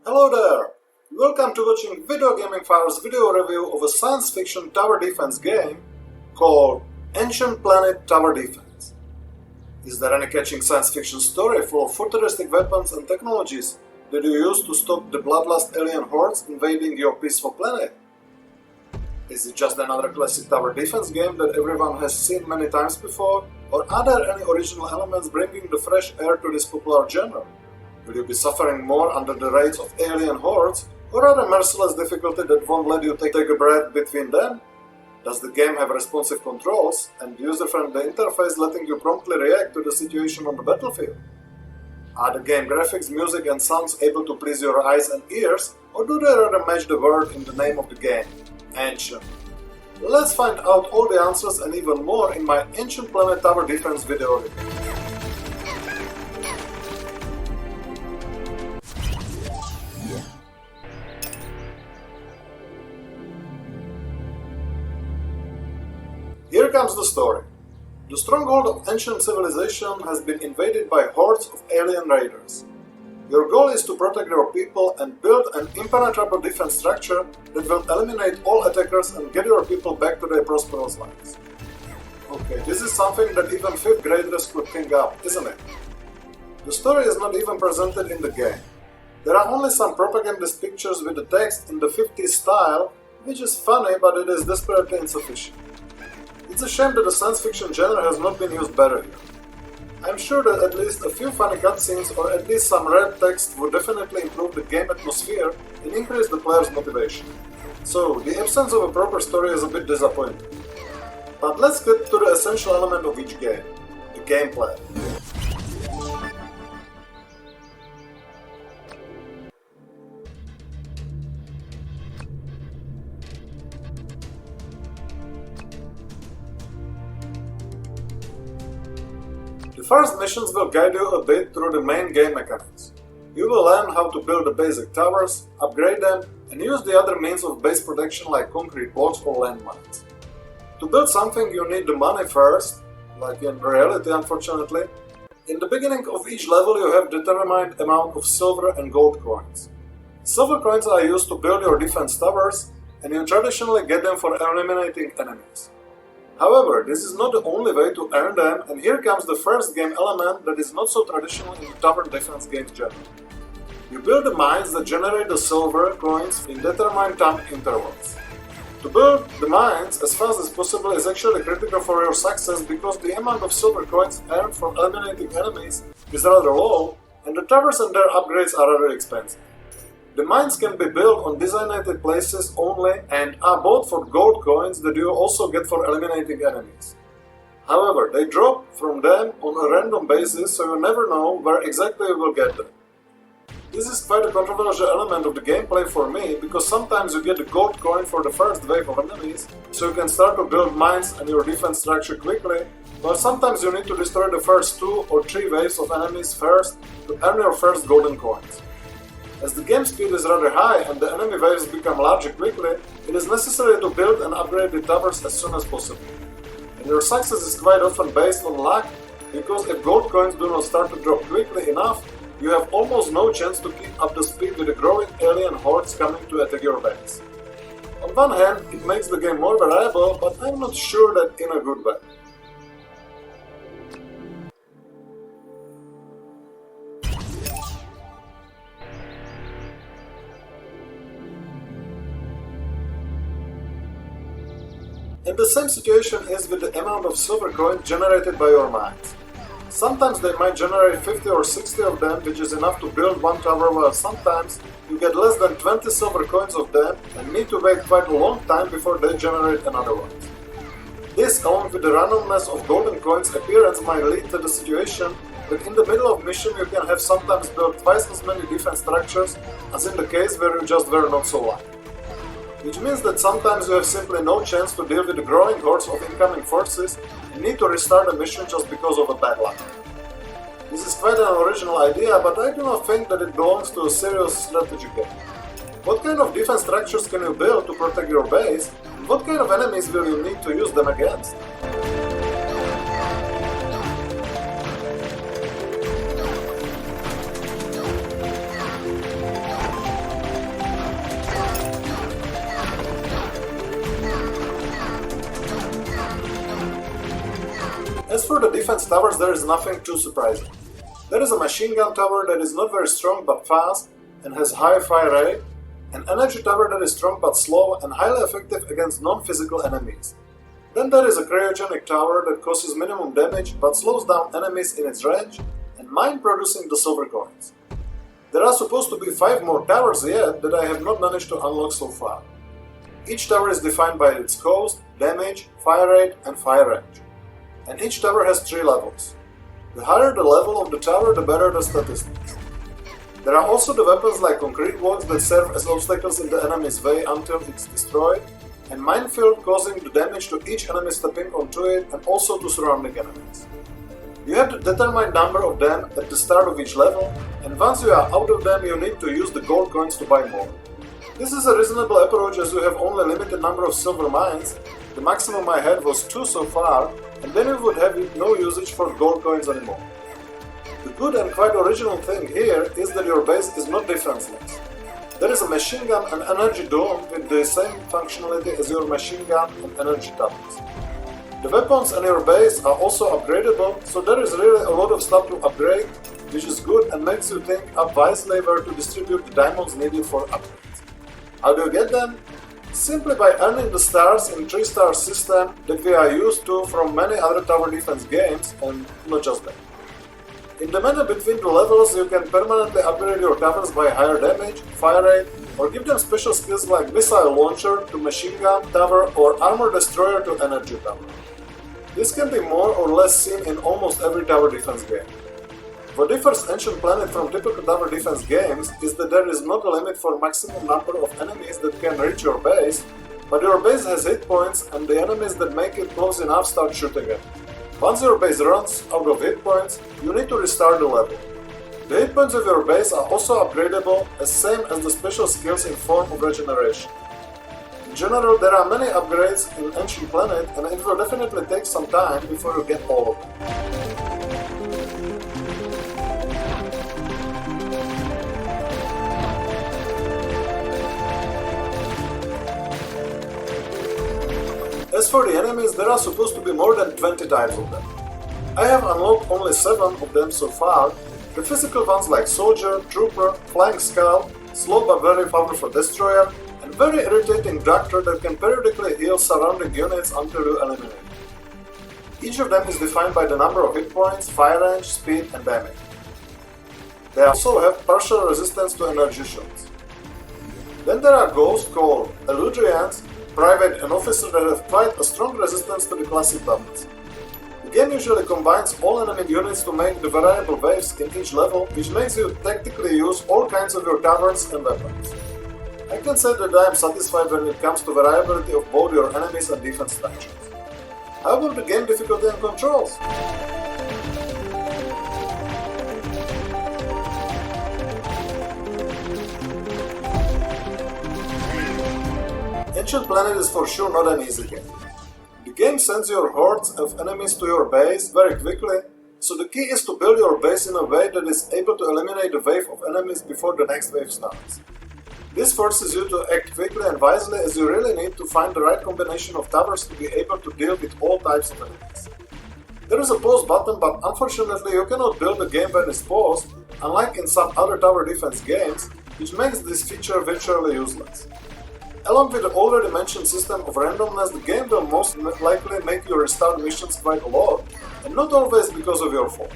Hello there! Welcome to watching VideoGaming Father's video review of a science fiction tower defense game called Ancient Planet Tower Defense. Is there any catching science fiction story full of futuristic weapons and technologies that you use to stop the bloodlust alien hordes invading your peaceful planet? Is it just another classic tower defense game that everyone has seen many times before, or are there any original elements bringing the fresh air to this popular genre? Will you be suffering more under the raids of alien hordes, or are a merciless difficulty that won't let you take a breath between them? Does the game have responsive controls and user-friendly interface letting you promptly react to the situation on the battlefield? Are the game graphics, music and sounds able to please your eyes and ears, or do they rather match the word in the name of the game, Ancient? Let's find out all the answers and even more in my Ancient Planet Tower Defense video review. Here comes the story. The stronghold of ancient civilization has been invaded by hordes of alien raiders. Your goal is to protect your people and build an impenetrable defense structure that will eliminate all attackers and get your people back to their prosperous lives. Okay, this is something that even 5th graders could think up, isn't it? The story is not even presented in the game. There are only some propagandist pictures with the text in the 50s style, which is funny, but it is desperately insufficient. It's a shame that the science fiction genre has not been used better here. I'm sure that at least a few funny cutscenes or at least some red text would definitely improve the game atmosphere and increase the player's motivation. So, the absence of a proper story is a bit disappointing. But let's get to the essential element of each game, the gameplay. The first missions will guide you a bit through the main game mechanics. You will learn how to build the basic towers, upgrade them, and use the other means of base protection like concrete blocks or landmines. To build something you need the money first, like in reality unfortunately. In the beginning of each level you have determined amount of silver and gold coins. Silver coins are used to build your defense towers, and you traditionally get them for eliminating enemies. However, this is not the only way to earn them, and here comes the first game element that is not so traditional in the tower defense games genre. You build the mines that generate the silver coins in determined time intervals. To build the mines as fast as possible is actually critical for your success because the amount of silver coins earned from eliminating enemies is rather low, and the towers and their upgrades are rather expensive. The mines can be built on designated places only and are bought for gold coins that you also get for eliminating enemies. However, they drop from them on a random basis, so you never know where exactly you will get them. This is quite a controversial element of the gameplay for me, because sometimes you get a gold coin for the first wave of enemies, so you can start to build mines and your defense structure quickly, while sometimes you need to destroy the first 2 or 3 waves of enemies first to earn your first golden coins. As the game speed is rather high and the enemy waves become larger quickly, it is necessary to build and upgrade the towers as soon as possible. And your success is quite often based on luck, because if gold coins do not start to drop quickly enough, you have almost no chance to keep up the speed with the growing alien hordes coming to attack your base. On one hand, it makes the game more variable, but I'm not sure that in a good way. And the same situation is with the amount of silver coins generated by your mines. Sometimes they might generate 50 or 60 of them, which is enough to build one tower, while sometimes you get less than 20 silver coins of them and need to wait quite a long time before they generate another one. This, along with the randomness of golden coins appearance, might lead to the situation that in the middle of mission you can have sometimes built twice as many defense structures as in the case where you just were not so lucky. Which means that sometimes you have simply no chance to deal with the growing hordes of incoming forces and need to restart a mission just because of a bad luck. This is quite an original idea, but I do not think that it belongs to a serious strategy game. What kind of defense structures can you build to protect your base, and what kind of enemies will you need to use them against? defense towers there is nothing too surprising. There is a machine gun tower that is not very strong but fast and has high fire rate, an energy tower that is strong but slow and highly effective against non-physical enemies. Then there is a cryogenic tower that causes minimum damage but slows down enemies in its range and mine producing the silver coins. There are supposed to be 5 more towers yet that I have not managed to unlock so far. Each tower is defined by its cost, damage, fire rate and fire range. And each tower has 3 levels. The higher the level of the tower, the better the statistics. There are also the weapons like concrete blocks that serve as obstacles in the enemy's way until it's destroyed, and minefield causing the damage to each enemy stepping onto it and also to surrounding enemies. You have the determined number of them at the start of each level, and once you are out of them you need to use the gold coins to buy more. This is a reasonable approach as you have only a limited number of silver mines. The maximum I had was 2 so far, and then you would have no usage for gold coins anymore. The good and quite original thing here is that your base is not defenseless. There is a machine gun and energy dome with the same functionality as your machine gun and energy towers. The weapons on your base are also upgradable, so there is really a lot of stuff to upgrade, which is good and makes you think up wisely where to distribute the diamonds needed for upgrades. How do you get them? Simply by earning the stars in 3-star system that we are used to from many other tower defense games, and not just that. In the menu between the levels you can permanently upgrade your towers by higher damage, fire rate, or give them special skills like missile launcher to machine gun tower or armor destroyer to energy tower. This can be more or less seen in almost every tower defense game. What differs Ancient Planet from typical tower defense games is that there is not a limit for maximum number of enemies that can reach your base, but your base has hit points and the enemies that make it close enough start shooting at you. Once your base runs out of hit points, you need to restart the level. The hit points of your base are also upgradable, as same as the special skills in form of regeneration. In general, there are many upgrades in Ancient Planet and it will definitely take some time before you get all of them. As for the enemies, there are supposed to be more than 20 types of them. I have unlocked only 7 of them so far. The physical ones like Soldier, Trooper, Flying Skull, slow but very powerful Destroyer, and very irritating Doctor that can periodically heal surrounding units until you eliminate them. Each of them is defined by the number of hit points, fire range, speed and damage. They also have partial resistance to energy shots. Then there are ghosts called Eludrians, private and officer that have quite a strong resistance to the classic buttons. The game usually combines all enemy units to make the variable waves in each level, which makes you tactically use all kinds of your towers and weapons. I can say that I am satisfied when it comes to variability of both your enemies and defense structures. How about the game difficulty and controls? Ancient Planet is for sure not an easy game. The game sends your hordes of enemies to your base very quickly, so the key is to build your base in a way that is able to eliminate the wave of enemies before the next wave starts. This forces you to act quickly and wisely as you really need to find the right combination of towers to be able to deal with all types of enemies. There is a pause button, but unfortunately you cannot build a game when it's paused, unlike in some other tower defense games, which makes this feature virtually useless. Along with the already mentioned system of randomness, the game will most likely make you restart missions quite a lot, and not always because of your fault.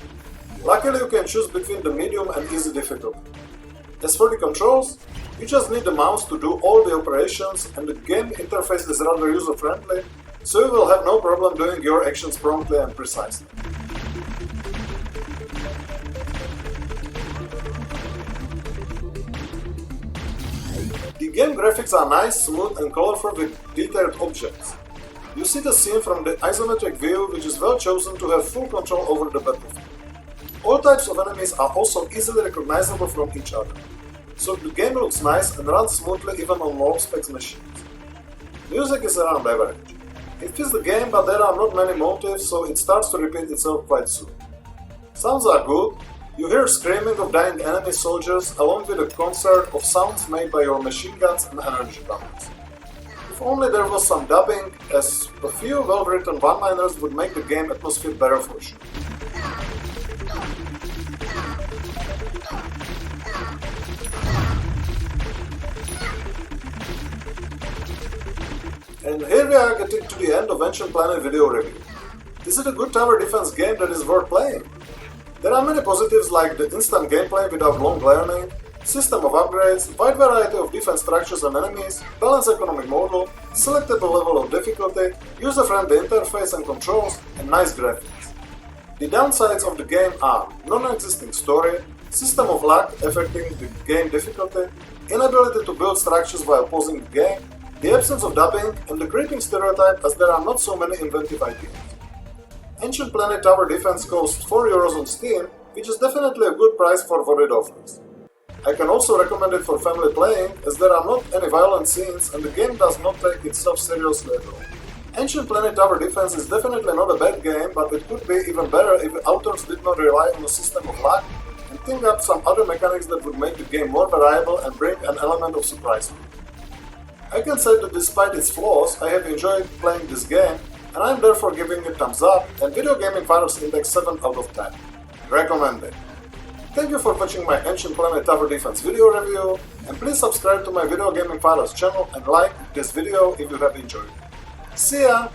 Luckily you can choose between the medium and easy difficulty. As for the controls, you just need the mouse to do all the operations, and the game interface is rather user-friendly, so you will have no problem doing your actions promptly and precisely. The game graphics are nice, smooth and colorful with detailed objects. You see the scene from the isometric view, which is well chosen to have full control over the battlefield. All types of enemies are also easily recognizable from each other, so the game looks nice and runs smoothly even on low specs machines. Music is around average. It fits the game, but there are not many motifs, so it starts to repeat itself quite soon. Sounds are good. You hear screaming of dying enemy soldiers along with a concert of sounds made by your machine guns and energy towers. The If only there was some dubbing, as a few well-written one-liners would make the game atmosphere better for sure. And here we are getting to the end of Ancient Planet video review. Is it a good tower defense game that is worth playing? There are many positives like the instant gameplay without long learning, system of upgrades, wide variety of defense structures and enemies, balanced economic model, selectable level of difficulty, user-friendly interface and controls, and nice graphics. The downsides of the game are non-existing story, system of luck affecting the game difficulty, inability to build structures while pausing the game, the absence of dubbing, and the creeping stereotype as there are not so many inventive ideas. Ancient Planet Tower Defense costs €4 on Steam, which is definitely a good price for what it offers. I can also recommend it for family playing, as there are not any violent scenes and the game does not take itself seriously at all. Ancient Planet Tower Defense is definitely not a bad game, but it could be even better if the authors did not rely on a system of luck and think up some other mechanics that would make the game more variable and bring an element of surprise. I can say that despite its flaws, I have enjoyed playing this game, and I am therefore giving it thumbs up and VideoGaming Father's index 7 out of 10. Recommended. Thank you for watching my Ancient Planet Tower Defense video review, and please subscribe to my VideoGaming Father's channel and like this video if you have enjoyed it. See ya!